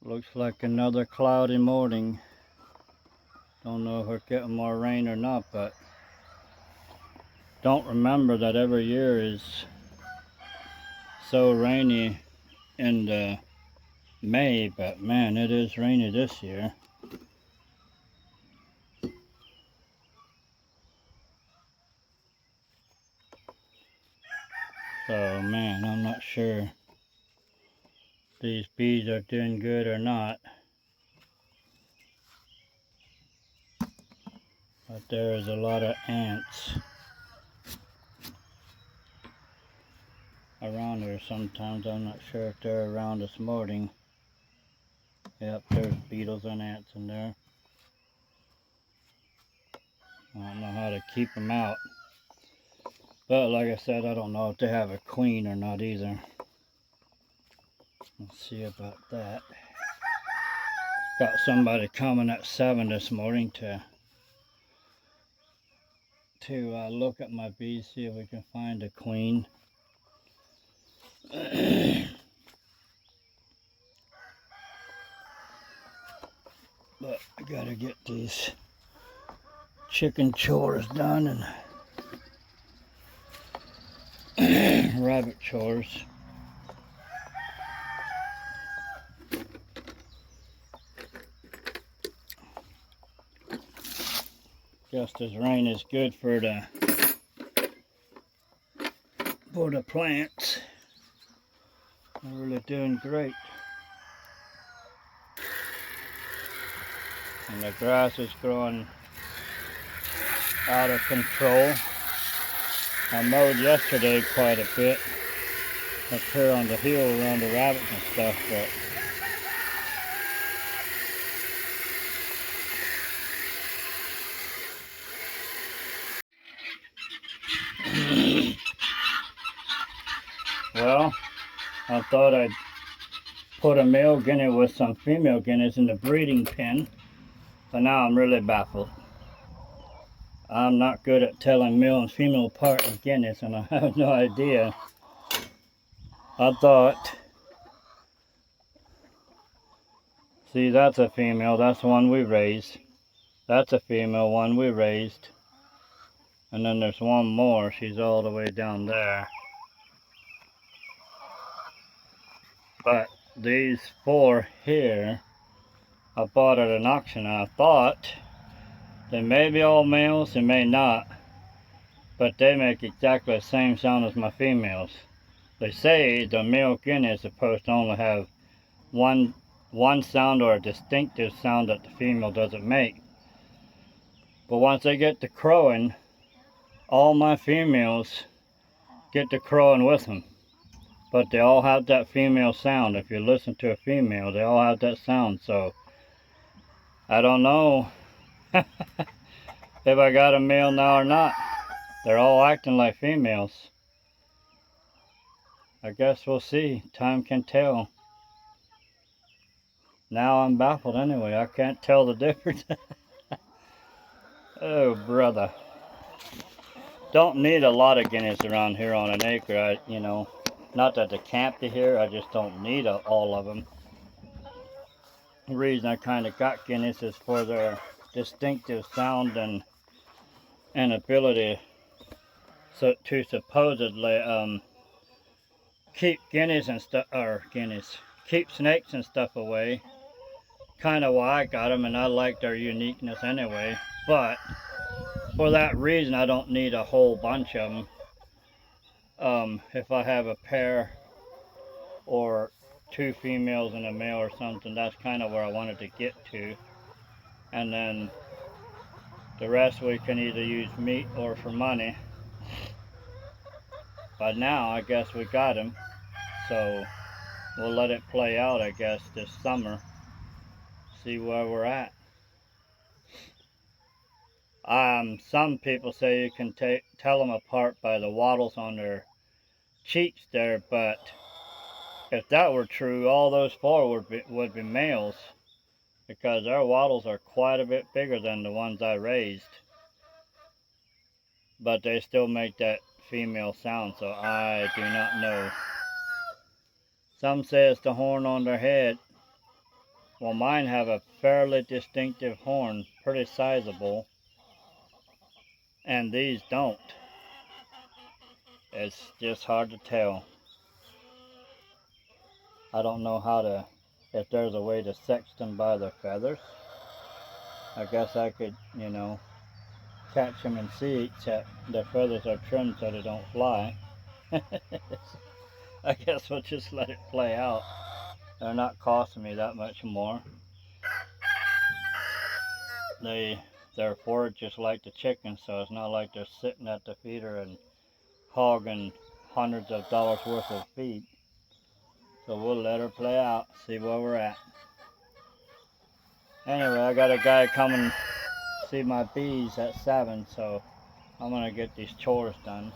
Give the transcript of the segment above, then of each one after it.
Looks like another cloudy morning. Don't know if we're getting more rain or not, but don't remember that every year is so rainy in the May, but man, it is rainy this year. So man, I'm not sure these bees are doing good or not. But there is a lot of ants around here sometimes. I'm not sure if they're around this morning. Yep, there's beetles and ants in there. I don't know how to keep them out. But like I said, I don't know if they have a queen or not either. Let's see about that. Got somebody coming at 7 this morning to look at my bees, see if we can find a queen. But I gotta get these chicken chores done and rabbit chores. Guess this rain is good for the plants. They're really doing great. And the grass is growing out of control. I mowed yesterday quite a bit up here on the hill around the rabbits and stuff, but well, I thought I'd put a male guinea with some female guineas in the breeding pen, but now I'm really baffled. I'm not good at telling male and female apart in guineas, and I have no idea. I thought, see, that's a female, that's the one we raised. That's a female one we raised. And then there's one more, she's all the way down there. But these 4 here, I bought at an auction. I thought they may be all males, they may not, but they make exactly the same sound as my females. They say the male guinea is supposed to only have one sound, or a distinctive sound, that the female doesn't make. But once they get to crowing, all my females get to crowing with them. But they all have that female sound. If you listen to a female, they all have that sound. So I don't know if I got a male now or not. They're all acting like females. I guess we'll see. Time can tell. Now I'm baffled anyway. I can't tell the difference. Oh, brother. Don't need a lot of guineas around here on an acre. You know, not that they can't be here. I just don't need all of them. The reason I kind of got guineas is for their distinctive sound and ability to supposedly keep guineas and stuff, or keep snakes and stuff away. Kind of why I got them, and I like their uniqueness anyway. But for that reason, I don't need a whole bunch of them. If I have a pair or 2 females and a male or something, that's kind of where I wanted to get to. And then the rest we can either use meat or for money. But now I guess we got him, so we'll let it play out, I guess, this summer. See where we're at. Some people say you can tell them apart by the wattles on their cheeks there, but if that were true, all those 4 would be males, because their wattles are quite a bit bigger than the ones I raised. But they still make that female sound, so I do not know. Some say it's the horn on their head. Well, mine have a fairly distinctive horn, pretty sizable, and these don't. It's just hard to tell. I don't know if there's a way to sex them by their feathers. I guess I could, catch them and see, except their feathers are trimmed so they don't fly. I guess we'll just let it play out. They're not costing me that much more. They're foraged just like the chickens, so it's not like they're sitting at the feeder and hogging hundreds of dollars worth of feed. So we'll let her play out, see where we're at. Anyway, I got a guy coming to see my bees at 7, so I'm gonna get these chores done.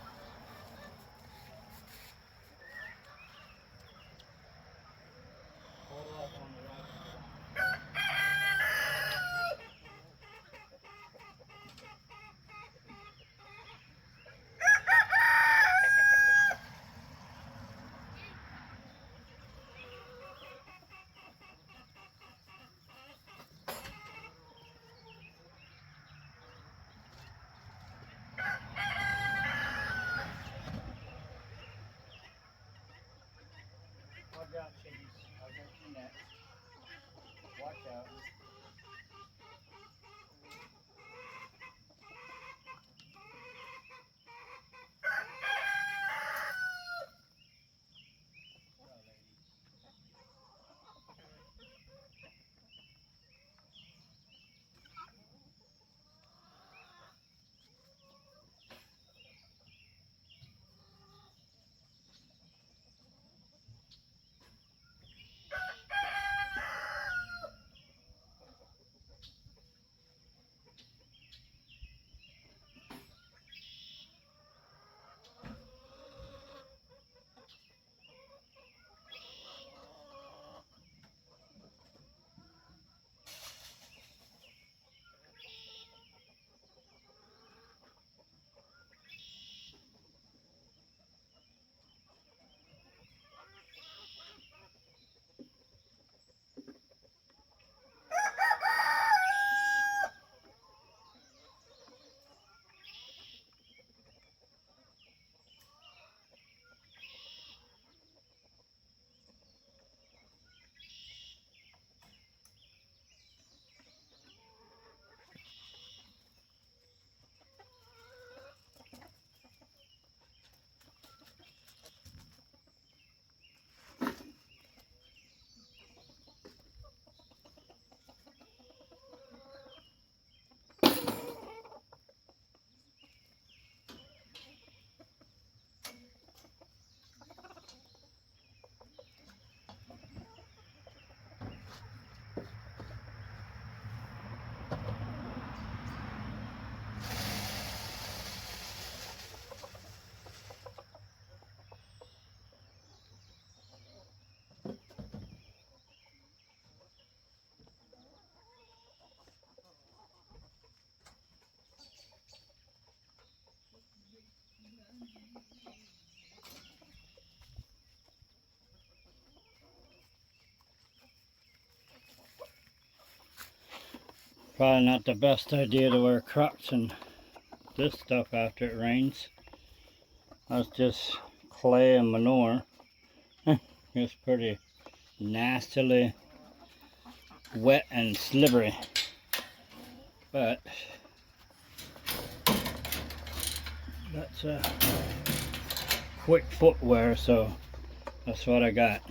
Watch out, chickies. I'll get you next. Watch out. Probably not the best idea to wear Crocs and this stuff after it rains. That's just clay and manure. It's pretty nastily wet and slippery. But that's quick footwear, so that's what I got.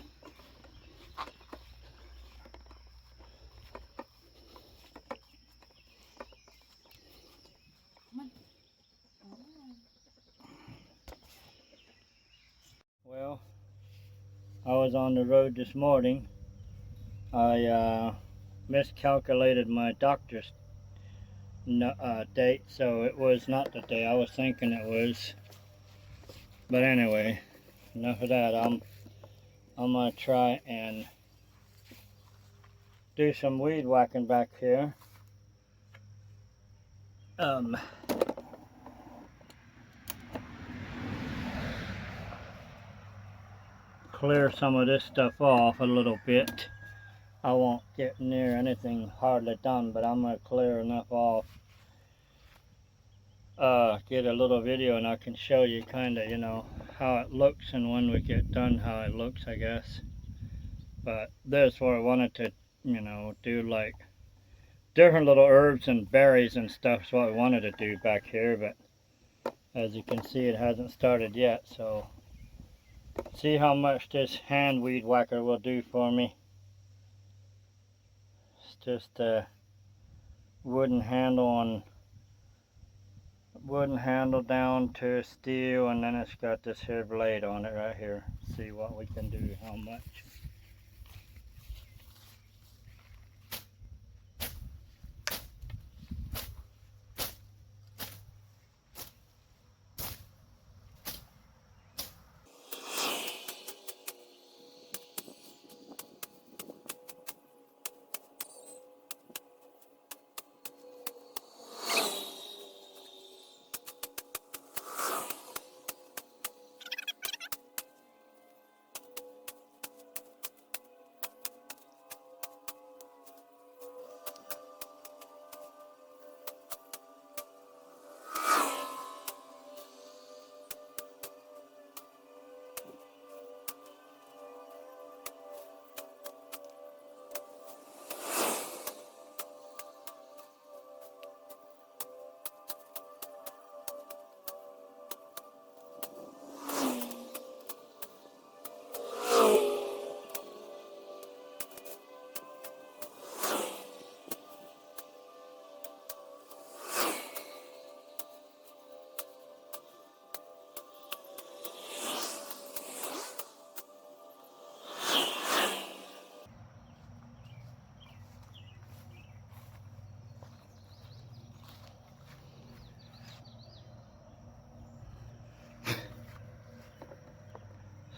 Well, I was on the road this morning. I miscalculated my doctor's date, so it was not the day I was thinking it was. But anyway, enough of that. I'm gonna try and do some weed whacking back here. Clear some of this stuff off a little bit. I won't get near anything hardly done, but I'm going to clear enough off. Get a little video and I can show you kind of, you know, how it looks, and when we get done how it looks, I guess. But this where I wanted to, you know, do like different little herbs and berries and stuff is what I wanted to do back here, but as you can see it hasn't started yet. So see how much this hand weed whacker will do for me. It's just a wooden handle down to steel, and then it's got this here blade on it right here. See what we can do, how much.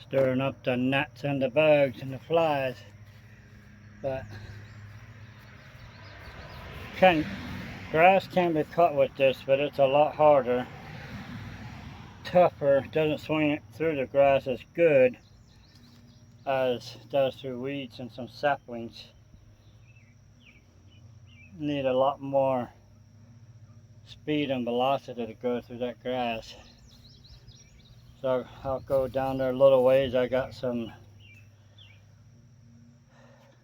Stirring up the gnats and the bugs and the flies. But grass can be cut with this, but it's a lot harder, tougher, doesn't swing it through the grass as good as it does through weeds and some saplings. Need a lot more speed and velocity to go through that grass. So I'll go down there a little ways. I got some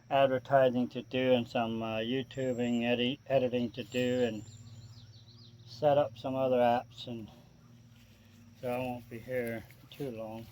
advertising to do and some YouTubing editing to do, and set up some other apps, and so I won't be here too long.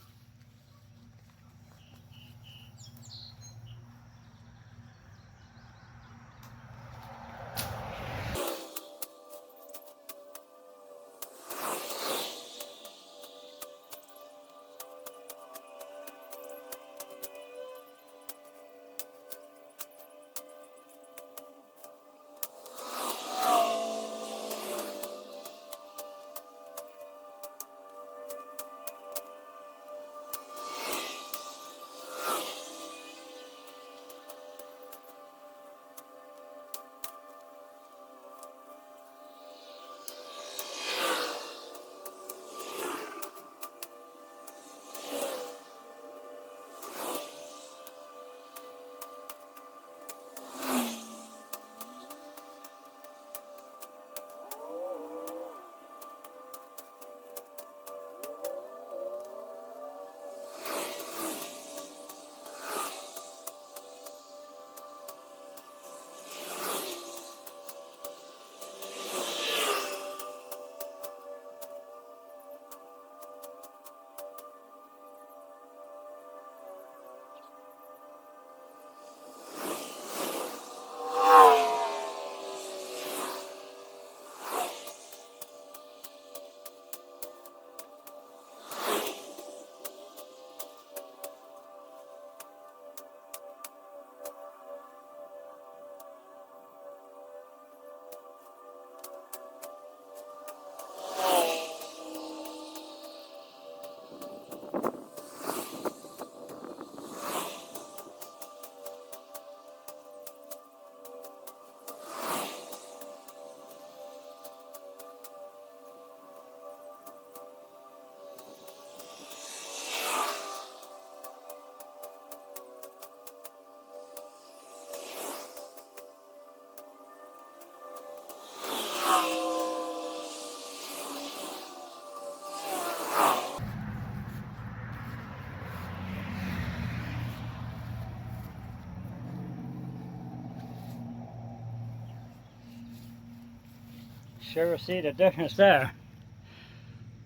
Sure see the difference there.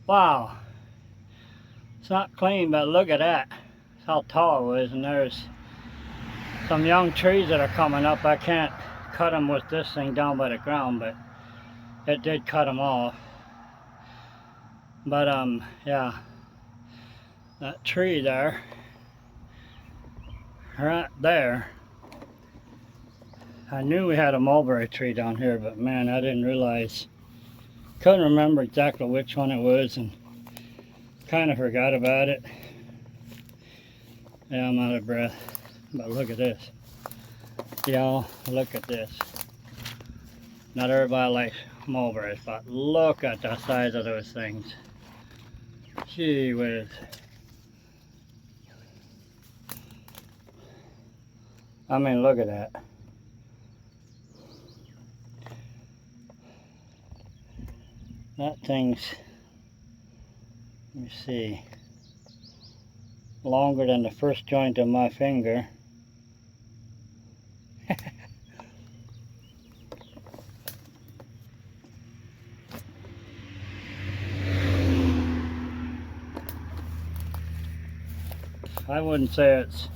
Wow. It's not clean, but look at that. That's how tall it is, and there's some young trees that are coming up. I can't cut them with this thing down by the ground, but it did cut them off. But yeah, that tree there, right there, I knew we had a mulberry tree down here, but man, I didn't realize, couldn't remember exactly which one it was, and kind of forgot about it. Yeah, I'm out of breath, but look at this. Y'all, look at this. Not everybody likes mulberries, but look at the size of those things. Gee whiz. I mean, look at that. That thing's, let me see, longer than the first joint of my finger. I wouldn't say it's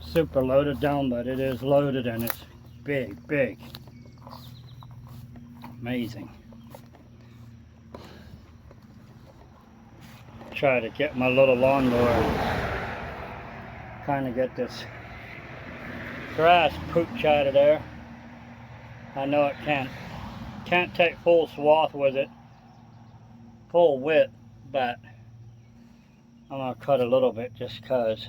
super loaded down, but it is loaded, and it's big, big. Amazing. Try to get my little lawnmower, kind of get this grass pooch out of there. I know it can't take full swath with it, full width, but I'm gonna cut a little bit just cause.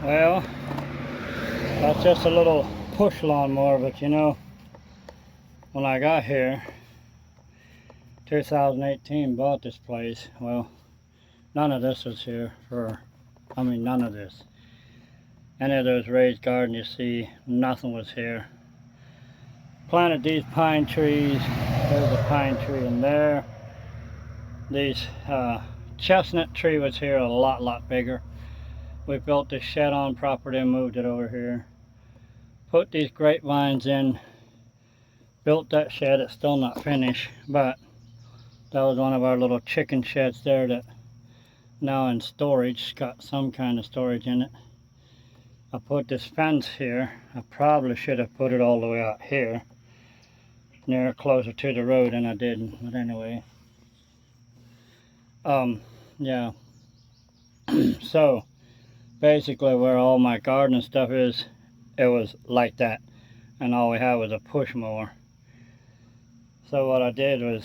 Well, that's just a little push lawnmower, but you know, when I got here, 2018, bought this place, well, none of this was here none of this. Any of those raised gardens you see, nothing was here. Planted these pine trees. There's a pine tree in there. These chestnut tree was here a lot bigger. We built this shed on property and moved it over here. Put these grapevines in. Built that shed. It's still not finished, but that was one of our little chicken sheds there that now in storage. It's got some kind of storage in it. I put this fence here. I probably should have put it all the way out here, near closer to the road, than I didn't. But anyway, yeah. So basically, where all my garden and stuff is, it was like that, and all we had was a push mower. So what I did was,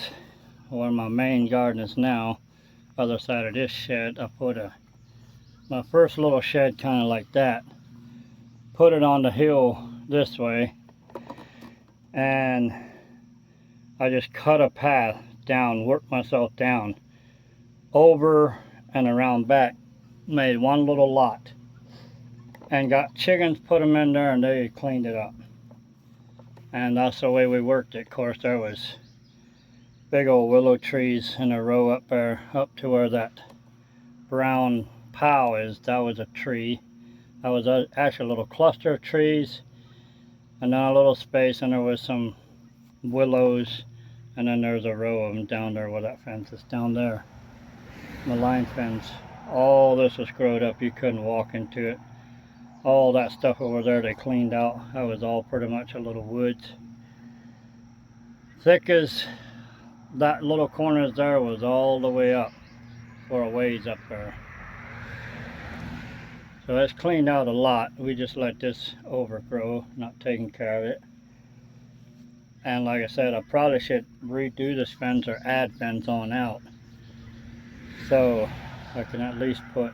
where my main garden is now, other side of this shed, I put my first little shed kind of like that. Put it on the hill this way, and I just cut a path down, worked myself down over and around back, made one little lot, and got chickens, put them in there, and they cleaned it up. And that's the way we worked it. Of course, there was big old willow trees in a row up there, up to where that brown pile is. That was a tree. That was actually a little cluster of trees, and then a little space, and there was some willows, and then there's a row of them down there where that fence is down there, the line fence. All this was growed up. You couldn't walk into it. All that stuff over there they cleaned out. That was all pretty much a little woods. Thick as that little corner there was all the way up for a ways up there. So it's cleaned out a lot. We just let this overgrow, not taking care of it. And like I said, I probably should redo this fence or add fence on out, so I can at least put,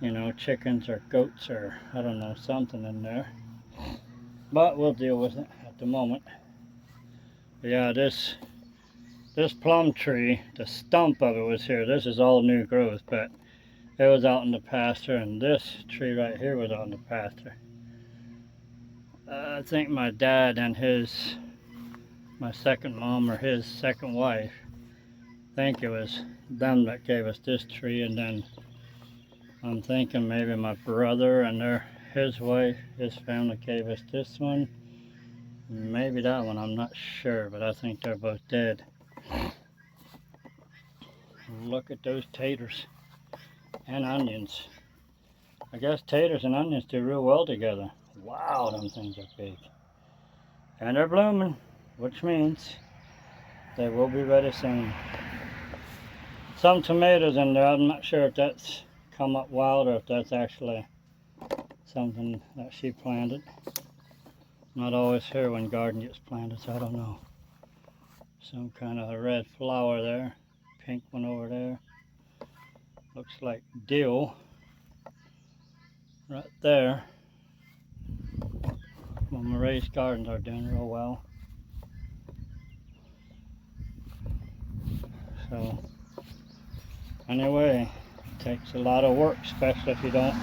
you know, chickens or goats or I don't know, something in there. But we'll deal with it at the moment. But yeah, this plum tree, the stump of it was here. This is all new growth, but it was out in the pasture, and this tree right here was out in the pasture. I think my dad and my second mom or his second wife, I think it was them that gave us this tree, and then I'm thinking maybe my brother and his wife, his family gave us this one. Maybe that one, I'm not sure, but I think they're both dead. Look at those taters and onions. I guess taters and onions do real well together. Wow, them things are big. And they're blooming, which means they will be ready soon. Some tomatoes in there. I'm not sure if that's come up wild or if that's actually something that she planted. Not always here when garden gets planted, so I don't know. Some kind of a red flower there. Pink one over there. Looks like dill right there. Well, my raised gardens are doing real well. So anyway, it takes a lot of work, especially if you don't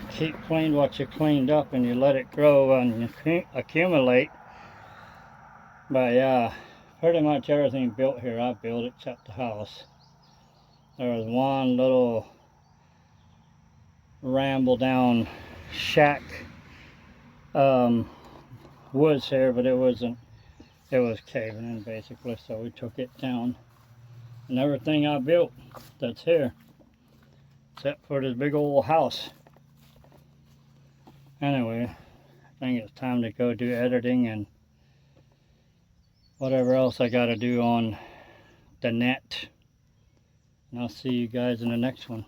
keep clean what you cleaned up and you let it grow and accumulate. But yeah, pretty much everything built here I built except the house. There was one little ramble down shack woods here, but it was caving in basically, so we took it down. And everything I built that's here, except for this big old house. Anyway, I think it's time to go do editing and whatever else I gotta do on the net. And I'll see you guys in the next one.